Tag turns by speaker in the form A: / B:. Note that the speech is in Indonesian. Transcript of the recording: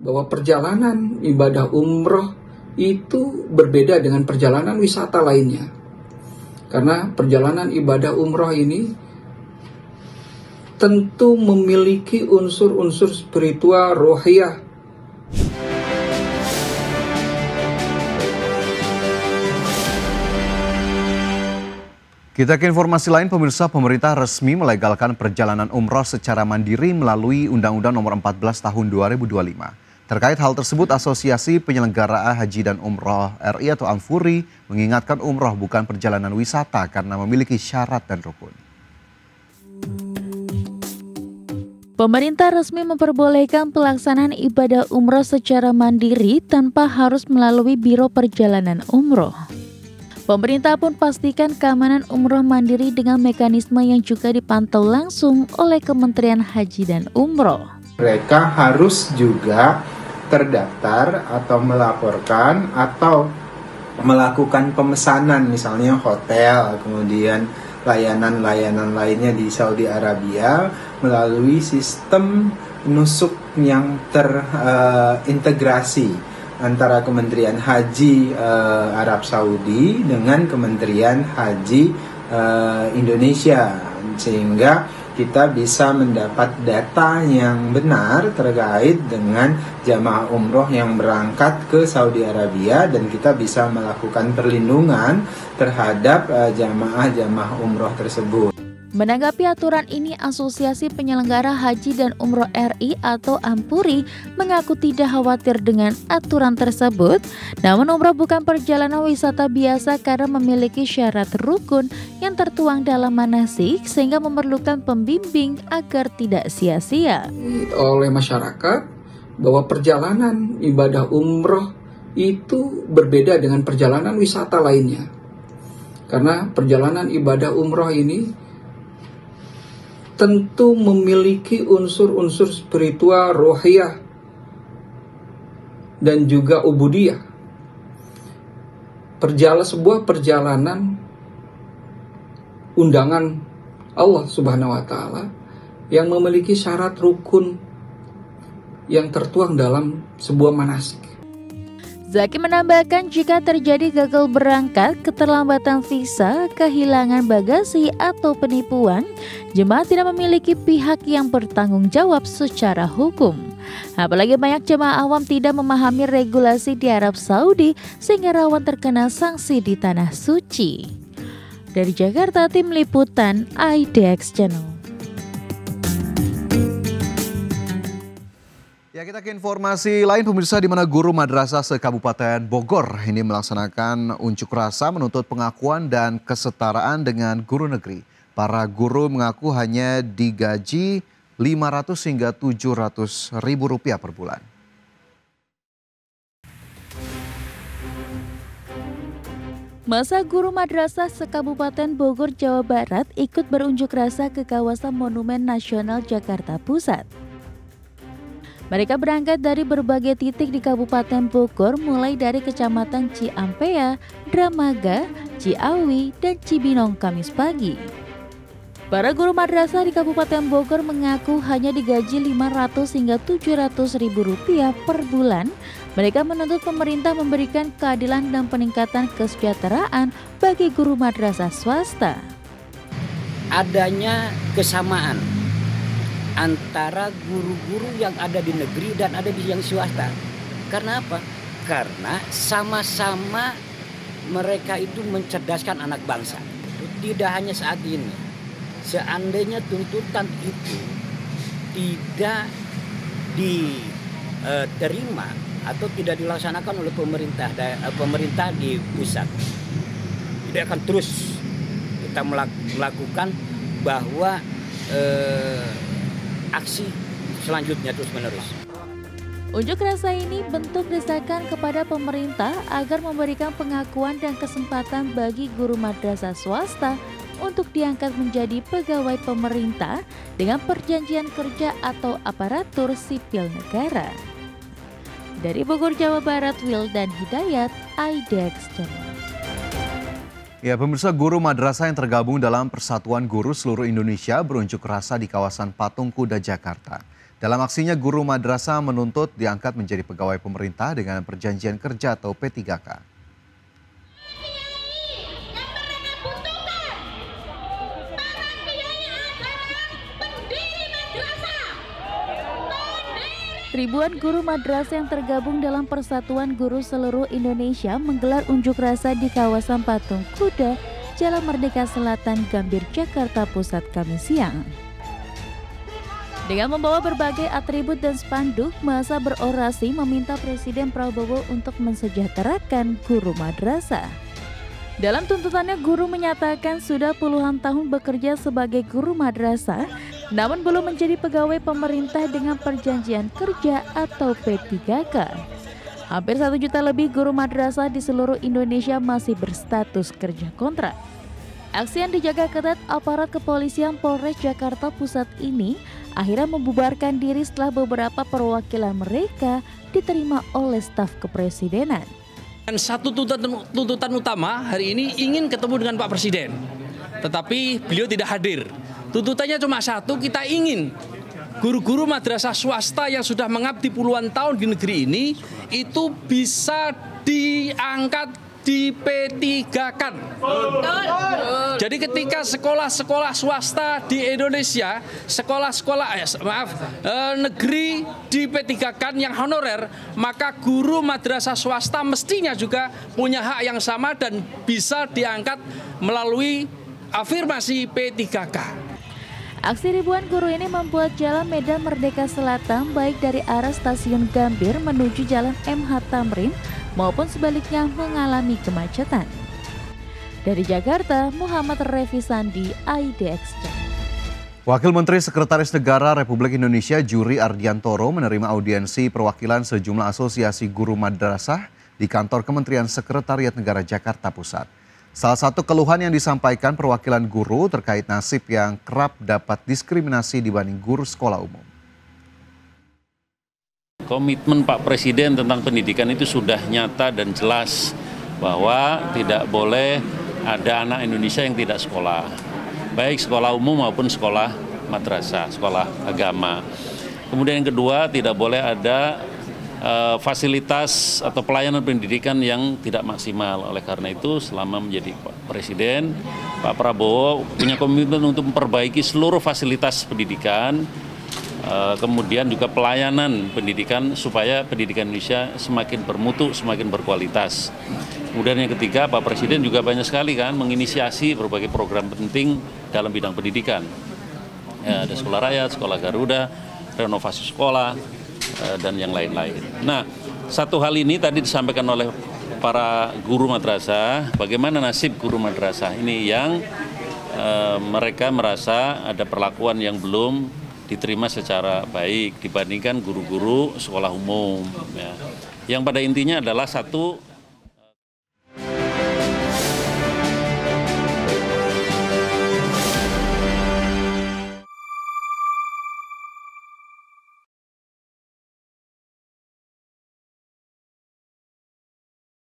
A: bahwa perjalanan ibadah umroh itu berbeda dengan perjalanan wisata lainnya. Karena perjalanan ibadah umroh ini tentu memiliki unsur-unsur spiritual rohiyah.
B: Kita ke informasi lain, pemirsa. Pemerintah resmi melegalkan perjalanan umroh secara mandiri melalui Undang-Undang Nomor 14 Tahun 2025. Terkait hal tersebut, Asosiasi Penyelenggara Haji dan Umroh RI atau Ampuri mengingatkan umroh bukan perjalanan wisata karena memiliki syarat dan rukun.
C: Pemerintah resmi memperbolehkan pelaksanaan ibadah umroh secara mandiri tanpa harus melalui Biro Perjalanan Umroh. Pemerintah pun pastikan keamanan umroh mandiri dengan mekanisme yang juga dipantau langsung oleh Kementerian Haji dan Umroh.
D: Mereka harus juga terdaftar atau melaporkan atau melakukan pemesanan, misalnya hotel, kemudian layanan-layanan lainnya di Saudi Arabia melalui sistem nusuk yang terintegrasi antara Kementerian Haji Arab Saudi dengan Kementerian Haji Indonesia, sehingga kita bisa mendapat data yang benar terkait dengan jamaah umroh yang berangkat ke Saudi Arabia, dan kita bisa melakukan perlindungan terhadap jamaah-jamaah umroh tersebut.
C: Menanggapi aturan ini, Asosiasi Penyelenggara Haji dan Umroh RI atau Ampuri mengaku tidak khawatir dengan aturan tersebut. Namun umroh bukan perjalanan wisata biasa karena memiliki syarat rukun yang tertuang dalam manasik sehingga memerlukan pembimbing agar tidak sia-sia.
A: Oleh masyarakat bahwa perjalanan ibadah umroh itu berbeda dengan perjalanan wisata lainnya. Karena perjalanan ibadah umroh ini tentu memiliki unsur-unsur spiritual rohiyah dan juga ubudiyah. Sebuah perjalanan undangan Allah Subhanahu wa Ta'ala yang memiliki syarat rukun yang tertuang dalam sebuah manasik.
C: Zaki menambahkan jika terjadi gagal berangkat, keterlambatan visa, kehilangan bagasi atau penipuan, jemaah tidak memiliki pihak yang bertanggung jawab secara hukum. Apalagi banyak jemaah awam tidak memahami regulasi di Arab Saudi sehingga rawan terkena sanksi di tanah suci. Dari Jakarta, tim liputan IDX Channel.
B: Ya, kita ke informasi lain, pemirsa, di mana guru madrasah se-Kabupaten Bogor ini melaksanakan unjuk rasa menuntut pengakuan dan kesetaraan dengan guru negeri. Para guru mengaku hanya digaji 500 hingga 700 ribu rupiah per bulan.
C: Masa guru madrasah se-Kabupaten Bogor, Jawa Barat ikut berunjuk rasa ke kawasan Monumen Nasional Jakarta Pusat. Mereka berangkat dari berbagai titik di Kabupaten Bogor, mulai dari Kecamatan Ciampea, Dramaga, Ciawi, dan Cibinong Kamis pagi. Para guru madrasah di Kabupaten Bogor mengaku hanya digaji 500 hingga 700 ribu rupiah per bulan. Mereka menuntut pemerintah memberikan keadilan dan peningkatan kesejahteraan bagi guru madrasah swasta.
E: Adanya kesamaan antara guru-guru yang ada di negeri dan ada di yang swasta. Karena apa? Karena sama-sama mereka itu mencerdaskan anak bangsa. Tidak hanya saat ini. Seandainya tuntutan itu tidak diterima atau tidak dilaksanakan oleh pemerintah di pusat, tidak akan terus kita melakukan bahwa aksi selanjutnya terus-menerus.
C: Unjuk rasa ini bentuk desakan kepada pemerintah agar memberikan pengakuan dan kesempatan bagi guru madrasah swasta untuk diangkat menjadi pegawai pemerintah dengan perjanjian kerja atau aparatur sipil negara. Dari Bogor, Jawa Barat, Wildan Hidayat, IDX Channel.
B: Ya, pemirsa, guru madrasah yang tergabung dalam Persatuan Guru Seluruh Indonesia berunjuk rasa di kawasan Patung Kuda, Jakarta. Dalam aksinya, guru madrasah menuntut diangkat menjadi pegawai pemerintah dengan perjanjian kerja atau P3K.
C: Ribuan guru madrasah yang tergabung dalam Persatuan Guru Seluruh Indonesia menggelar unjuk rasa di kawasan Patung Kuda, Jalan Merdeka Selatan, Gambir, Jakarta Pusat, Kamis siang. Dengan membawa berbagai atribut dan spanduk, massa berorasi meminta Presiden Prabowo untuk mensejahterakan guru madrasah. Dalam tuntutannya, guru menyatakan sudah puluhan tahun bekerja sebagai guru madrasah, namun belum menjadi pegawai pemerintah dengan perjanjian kerja atau P3K. Hampir 1 juta lebih guru madrasah di seluruh Indonesia masih berstatus kerja kontrak. Aksi yang dijaga ketat aparat kepolisian Polres Jakarta Pusat ini akhirnya membubarkan diri setelah beberapa perwakilan mereka diterima oleh staf kepresidenan.
F: Dan satu tuntutan utama hari ini ingin ketemu dengan Pak Presiden, tetapi beliau tidak hadir. Tuntutannya cuma satu, kita ingin guru-guru madrasah swasta yang sudah mengabdi puluhan tahun di negeri ini itu bisa diangkat di P3K-kan. Jadi ketika sekolah-sekolah swasta di Indonesia, negeri di P3K-kan yang honorer, maka guru madrasah swasta mestinya juga punya hak yang sama dan bisa diangkat melalui afirmasi P3K.
C: Aksi ribuan guru ini membuat Jalan Medan Merdeka Selatan baik dari arah Stasiun Gambir menuju Jalan MH Tamrin maupun sebaliknya mengalami kemacetan. Dari Jakarta, Muhammad Revi Sandi, IDX.
B: Wakil Menteri Sekretaris Negara Republik Indonesia Juri Ardiantoro menerima audiensi perwakilan sejumlah asosiasi guru madrasah di kantor Kementerian Sekretariat Negara Jakarta Pusat. Salah satu keluhan yang disampaikan perwakilan guru terkait nasib yang kerap dapat diskriminasi dibanding guru sekolah umum.
G: Komitmen Pak Presiden tentang pendidikan itu sudah nyata dan jelas bahwa tidak boleh ada anak Indonesia yang tidak sekolah, baik sekolah umum maupun sekolah madrasah, sekolah agama. Kemudian yang kedua, tidak boleh ada fasilitas atau pelayanan pendidikan yang tidak maksimal. Oleh karena itu, selama menjadi Presiden, Pak Prabowo punya komitmen untuk memperbaiki seluruh fasilitas pendidikan, kemudian juga pelayanan pendidikan supaya pendidikan Indonesia semakin bermutu, semakin berkualitas. Kemudian yang ketiga, Pak Presiden juga banyak sekali kan menginisiasi berbagai program penting dalam bidang pendidikan. Ada sekolah rakyat, sekolah Garuda, renovasi sekolah, dan yang lain-lain. Nah, satu hal ini tadi disampaikan oleh para guru madrasah, bagaimana nasib guru madrasah ini yang mereka merasa ada perlakuan yang belum diterima secara baik dibandingkan guru-guru sekolah umum. Ya. Yang pada intinya adalah satu,